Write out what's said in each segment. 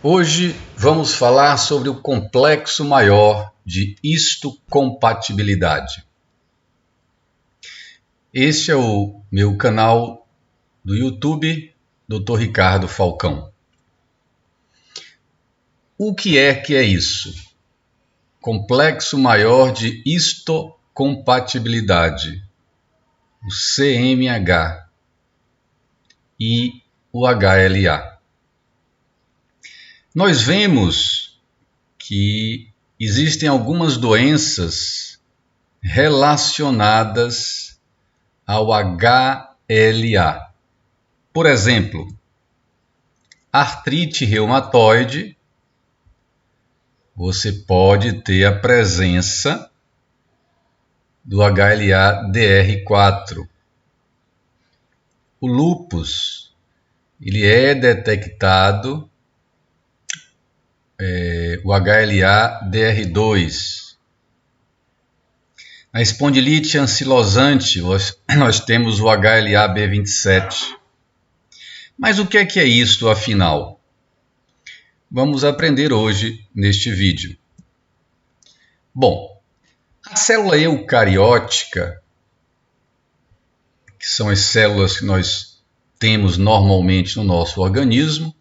Hoje vamos falar sobre o complexo maior de histocompatibilidade. Este é o meu canal do YouTube, Dr. Ricardo Falcão. O que é isso? Complexo maior de histocompatibilidade, o CMH e o HLA. Nós vemos que existem algumas doenças relacionadas ao HLA. Por exemplo, artrite reumatoide, você pode ter a presença do HLA-DR4. O lúpus, ele é detectado o HLA-DR2. Na espondilite ankilosante, nós temos o HLA-B27. Mas o que é isto, afinal? Vamos aprender hoje neste vídeo. Bom, a célula eucariótica, que são as células que nós temos normalmente no nosso organismo,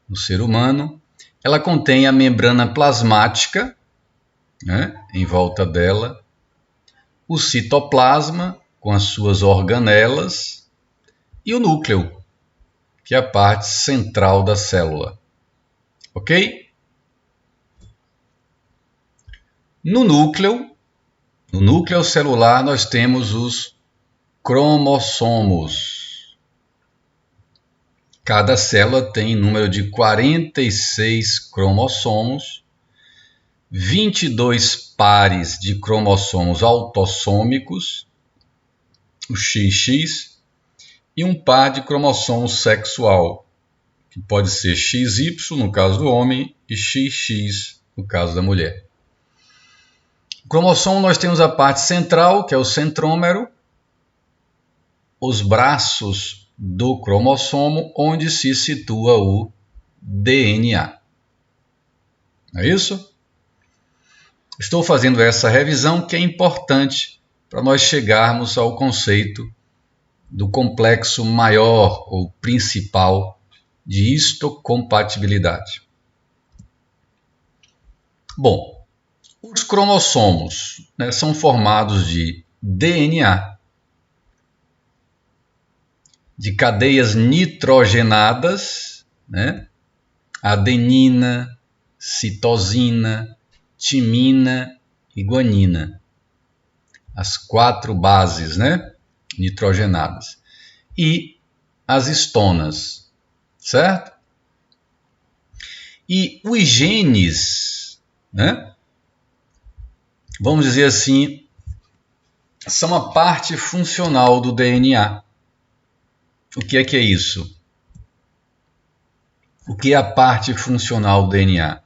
no ser humano, ela contém a membrana plasmática, em volta dela, o citoplasma com as suas organelas e o núcleo, que é a parte central da célula. Ok? No núcleo celular, nós temos os cromossomos. Cada célula tem número de 46 cromossomos, 22 pares de cromossomos autossômicos, o XX, e um par de cromossomo sexual, que pode ser XY no caso do homem e XX no caso da mulher. O cromossomo nós temos a parte central, que é o centrômero, os braços do cromossomo, onde se situa o DNA. Não é isso? Estou fazendo essa revisão que é importante para nós chegarmos ao conceito do complexo maior ou principal de histocompatibilidade. Bom, os cromossomos são formados de DNA, de cadeias nitrogenadas, adenina, citosina, timina e guanina. As 4 bases, nitrogenadas. E as histonas, certo? E os genes, vamos dizer assim, são a parte funcional do DNA. O que é isso? O que é a parte funcional do DNA?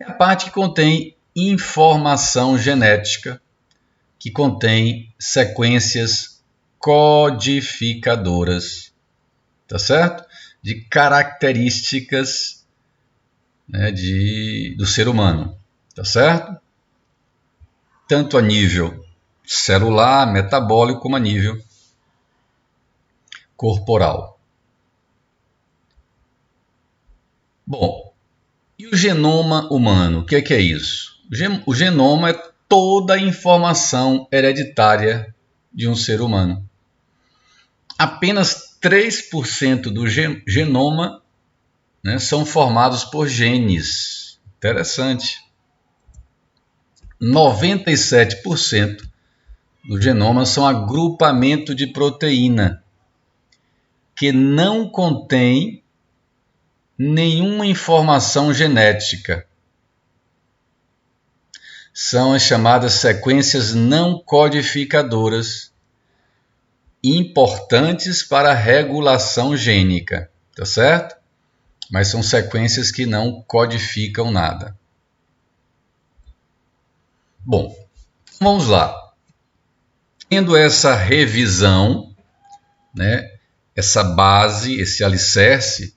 É a parte que contém informação genética, que contém sequências codificadoras, tá certo? De características do ser humano, tá certo? Tanto a nível celular, metabólico, como a nível corporal. Bom, e o genoma humano? O que é isso? O genoma é toda a informação hereditária de um ser humano. Apenas 3% do genoma são formados por genes. Interessante. 97% do genoma são agrupamento de proteína, que não contém nenhuma informação genética. São as chamadas sequências não codificadoras, importantes para a regulação gênica, tá certo? Mas são sequências que não codificam nada. Bom, vamos lá. Tendo essa revisão, essa base, esse alicerce,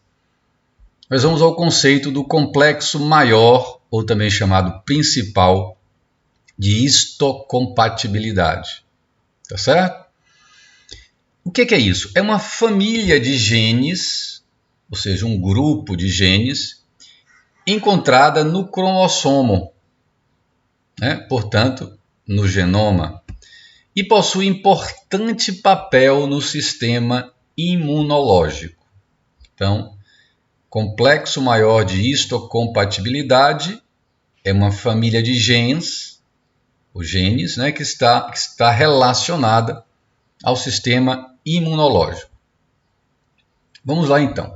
nós vamos ao conceito do complexo maior, ou também chamado principal, de histocompatibilidade. Tá certo? O que é isso? É uma família de genes, ou seja, um grupo de genes, encontrada no cromossomo, né? Portanto, no genoma, e possui importante papel no sistema imunológico. Então, complexo maior de histocompatibilidade é uma família de genes, os genes, né, que está relacionada ao sistema imunológico. Vamos lá então.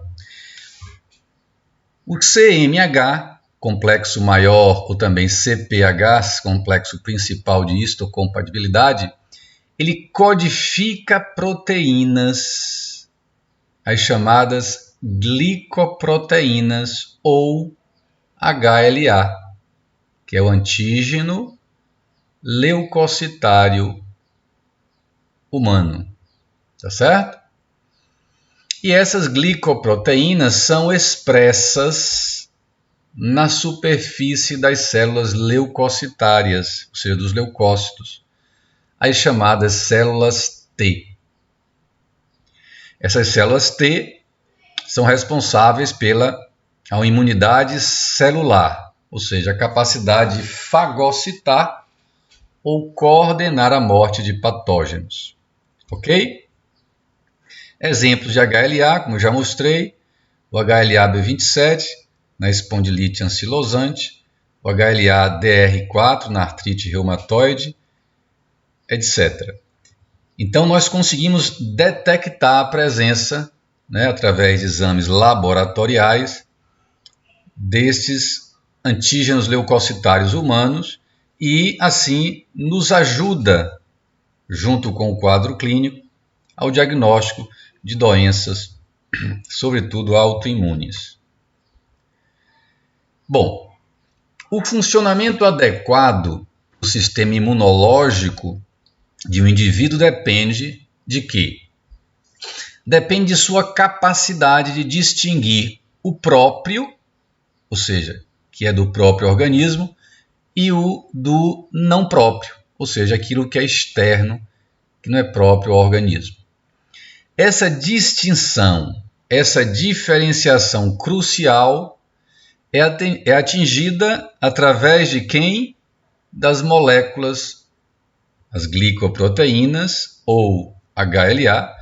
O CMH, complexo maior, ou também CPH, complexo principal de histocompatibilidade, ele codifica proteínas, as chamadas glicoproteínas ou HLA, que é o antígeno leucocitário humano, tá certo? E essas glicoproteínas são expressas na superfície das células leucocitárias, ou seja, dos leucócitos, as chamadas células T. Essas células T são responsáveis pela imunidade celular, ou seja, a capacidade de fagocitar ou coordenar a morte de patógenos. Ok? Exemplos de HLA, como eu já mostrei, o HLA-B27 na espondilite ankilosante, o HLA-DR4 na artrite reumatoide, etc. Então, nós conseguimos detectar a presença, né, através de exames laboratoriais, destes antígenos leucocitários humanos e, assim, nos ajuda, junto com o quadro clínico, ao diagnóstico de doenças, sobretudo autoimunes. Bom, o funcionamento adequado do sistema imunológico de um indivíduo depende de quê? Depende de sua capacidade de distinguir o próprio, ou seja, que é do próprio organismo, e o do não próprio, ou seja, aquilo que é externo, que não é próprio ao organismo. Essa distinção, essa diferenciação crucial é atingida através de quem? Das moléculas, as glicoproteínas ou HLA,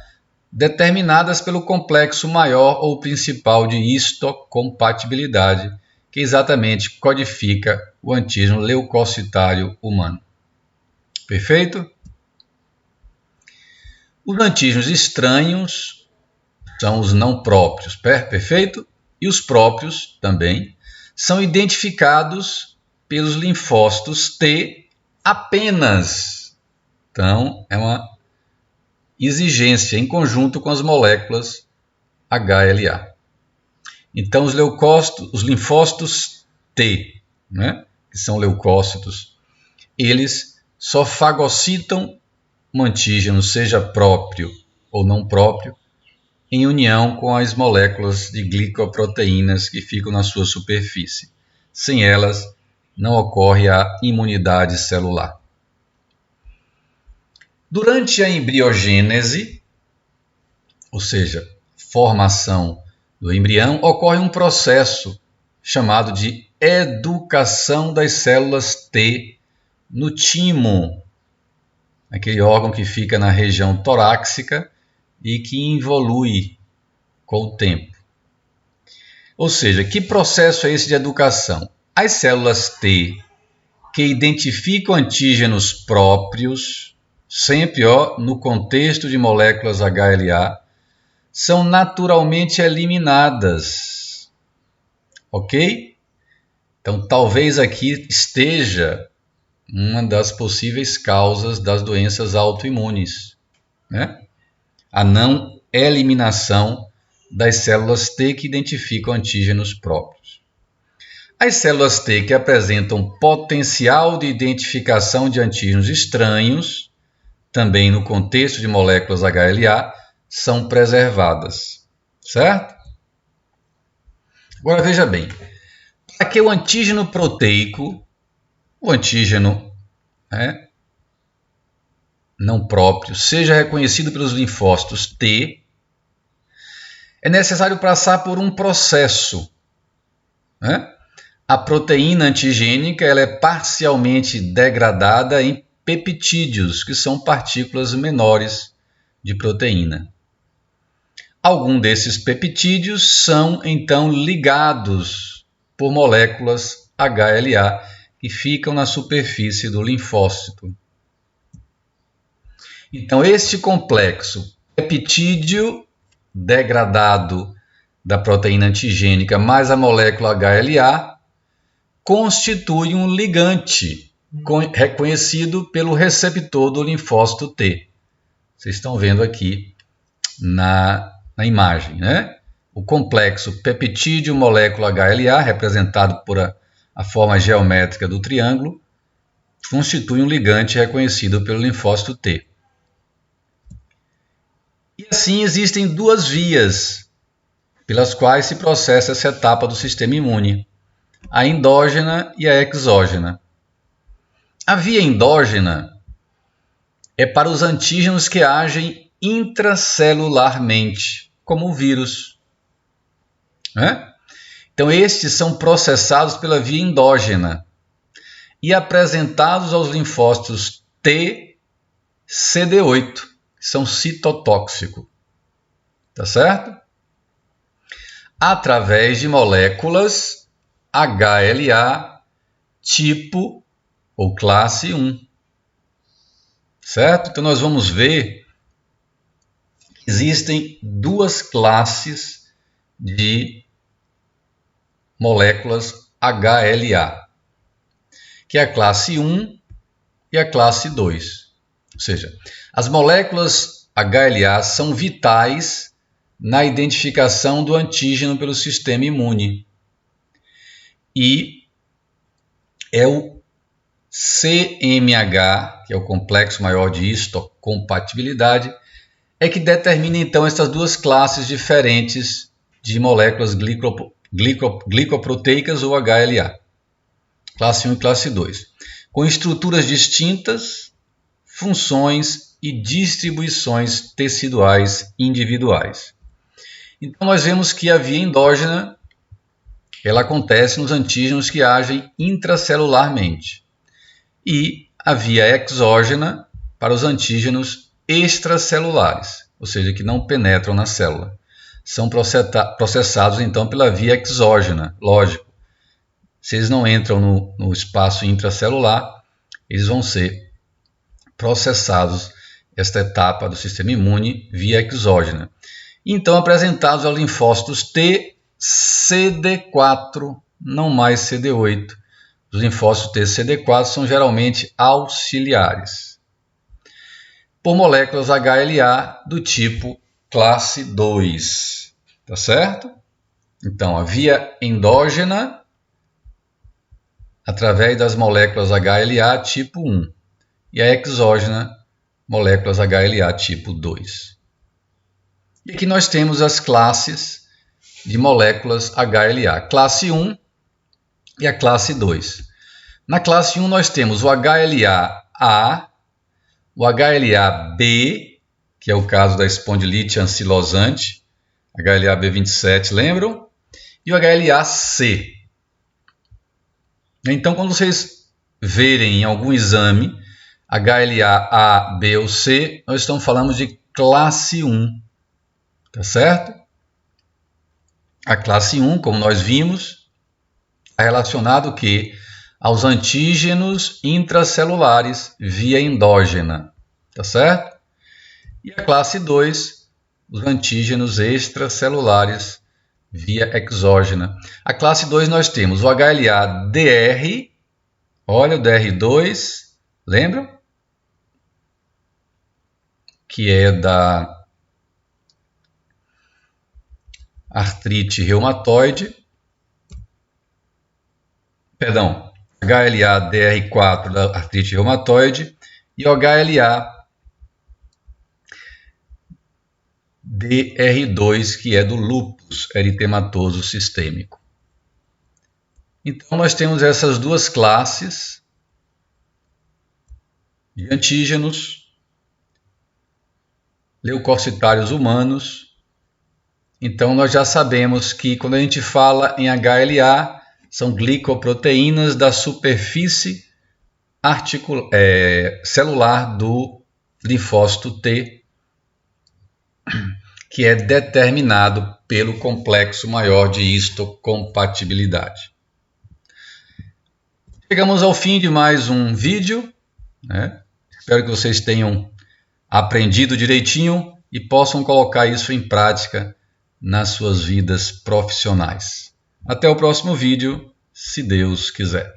determinadas pelo complexo maior ou principal de histocompatibilidade, que exatamente codifica o antígeno leucocitário humano. Perfeito? Os antígenos estranhos são os não próprios, perfeito? E os próprios também são identificados pelos linfócitos T apenas. Então, é uma exigência em conjunto com as moléculas HLA. Então, os linfócitos T, né, que são leucócitos, eles só fagocitam um antígeno, seja próprio ou não próprio, em união com as moléculas de glicoproteínas que ficam na sua superfície. Sem elas, não ocorre a imunidade celular. Durante a embriogênese, ou seja, formação do embrião, ocorre um processo chamado de educação das células T no timo, aquele órgão que fica na região torácica e que evolui com o tempo. Ou seja, que processo é esse de educação? As células T que identificam antígenos próprios, sempre no contexto de moléculas HLA, são naturalmente eliminadas. Ok? Então, talvez aqui esteja uma das possíveis causas das doenças autoimunes, né? A não eliminação das células T que identificam antígenos próprios. As células T que apresentam potencial de identificação de antígenos estranhos, também no contexto de moléculas HLA, são preservadas, certo? Agora veja bem, para que o antígeno proteico, o antígeno não próprio, seja reconhecido pelos linfócitos T, é necessário passar por um processo. A proteína antigênica ela é parcialmente degradada em peptídeos, que são partículas menores de proteína. Alguns desses peptídeos são, então, ligados por moléculas HLA que ficam na superfície do linfócito. Então, este complexo peptídeo degradado da proteína antigênica mais a molécula HLA constitui um ligante reconhecido pelo receptor do linfócito T. Vocês estão vendo aqui na imagem, né? O complexo peptídeo molécula HLA, representado por a forma geométrica do triângulo, constitui um ligante reconhecido pelo linfócito T. E assim existem duas vias pelas quais se processa essa etapa do sistema imune, a endógena e a exógena. A via endógena é para os antígenos que agem intracelularmente, como o vírus. Então, estes são processados pela via endógena e apresentados aos linfócitos T, CD8, que são citotóxicos. Tá certo? Através de moléculas HLA tipo ou classe 1. Certo? Então, nós vamos ver que existem duas classes de moléculas HLA, que é a classe 1 e a classe 2. Ou seja, as moléculas HLA são vitais na identificação do antígeno pelo sistema imune. E é o CMH, que é o complexo maior de histocompatibilidade, é que determina então essas duas classes diferentes de moléculas glicoproteicas ou HLA, classe 1 e classe 2, com estruturas distintas, funções e distribuições teciduais individuais. Então nós vemos que a via endógena ela acontece nos antígenos que agem intracelularmente e a via exógena para os antígenos extracelulares, ou seja, que não penetram na célula. São processados então pela via exógena, lógico. Se eles não entram no espaço intracelular, eles vão ser processados, esta etapa do sistema imune, via exógena. Então apresentados aos linfócitos T, CD4, não mais CD8. Os linfócitos T, CD4 são geralmente auxiliares, por moléculas HLA do tipo classe 2. Tá certo? Então, a via endógena, através das moléculas HLA tipo 1, e a exógena, moléculas HLA tipo 2. E aqui nós temos as classes de moléculas HLA, classe 1 e a classe 2. Na classe 1 nós temos o HLA-A, o HLA-B, que é o caso da espondilite ankilosante, HLA-B27, lembram? E o HLA-C. Então, quando vocês verem em algum exame HLA-A, B ou C, nós estamos falando de classe 1. Tá certo? A classe 1, como nós vimos, é relacionado que aos antígenos intracelulares via endógena, tá certo? E a classe 2, os antígenos extracelulares via exógena. A classe 2 nós temos o HLA-DR, olha o DR2, lembram? Que é da artrite reumatoide, perdão, HLA-DR4 da artrite reumatoide e o HLA-DR2 que é do lúpus eritematoso sistêmico. Então nós temos essas duas classes de antígenos, leucocitários humanos. Então nós já sabemos que quando a gente fala em HLA, são glicoproteínas da superfície celular do linfócito T, que é determinado pelo complexo maior de histocompatibilidade. Chegamos ao fim de mais um vídeo, né? Espero que vocês tenham aprendido direitinho e possam colocar isso em prática nas suas vidas profissionais. Até o próximo vídeo, se Deus quiser.